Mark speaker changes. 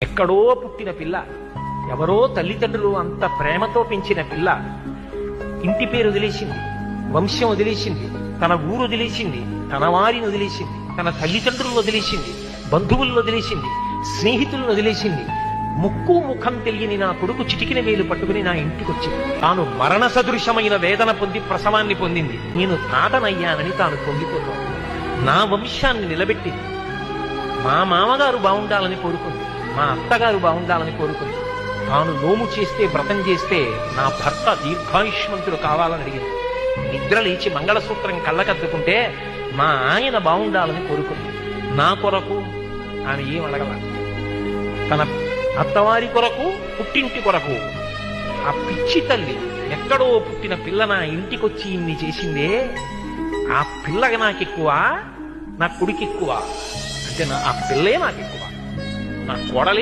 Speaker 1: ఎక్కడో పుట్టిన పిల్ల, ఎవరో తల్లిదండ్రులు అంత ప్రేమతో పెంచిన పిల్ల ఇంటి పేరు వదిలేసింది, వంశం వదిలేసింది, తన ఊరు వదిలేసింది, తన వారిని వదిలేసింది, తన తల్లిదండ్రులను వదిలేసింది, బంధువులను వదిలేసింది, స్నేహితులను వదిలేసింది. ముక్కు ముఖం తెలియని నా కొడుకు చిటికిన వేలు పట్టుకుని నా ఇంటికి వచ్చింది. తాను మరణ సదృశమైన వేదన పొంది ప్రసవాన్ని పొందింది. నేను తాతనయ్యానని తాను పొంగిపోతాను. నా వంశాన్ని నిలబెట్టింది. మా మామగారు బాగుండాలని కోరుకుంది, మా అత్తగారు బాగుండాలని కోరుకుంది. తాను నోము చేస్తే, వ్రతం చేస్తే నా భర్త దీర్ఘాయుష్మంతుడు కావాలని అడిగింది. నిద్ర లేచి మంగళసూత్రం కళ్ళకద్దుకుంటే మా ఆయన బాగుండాలని కోరుకుంది. నా కొరకు ఆమె ఏం అడగల. తన అత్తవారి కొరకు, పుట్టింటి కొరకు. ఆ పిచ్చి తల్లి ఎక్కడో పుట్టిన పిల్ల నా ఇంటికొచ్చి ఇన్ని చేసిందే, ఆ పిల్లగా నాకెక్కువ, నా కొడుకు ఎక్కువ అంటే ఆ పిల్లే నాకెక్కువ, నా కోడలే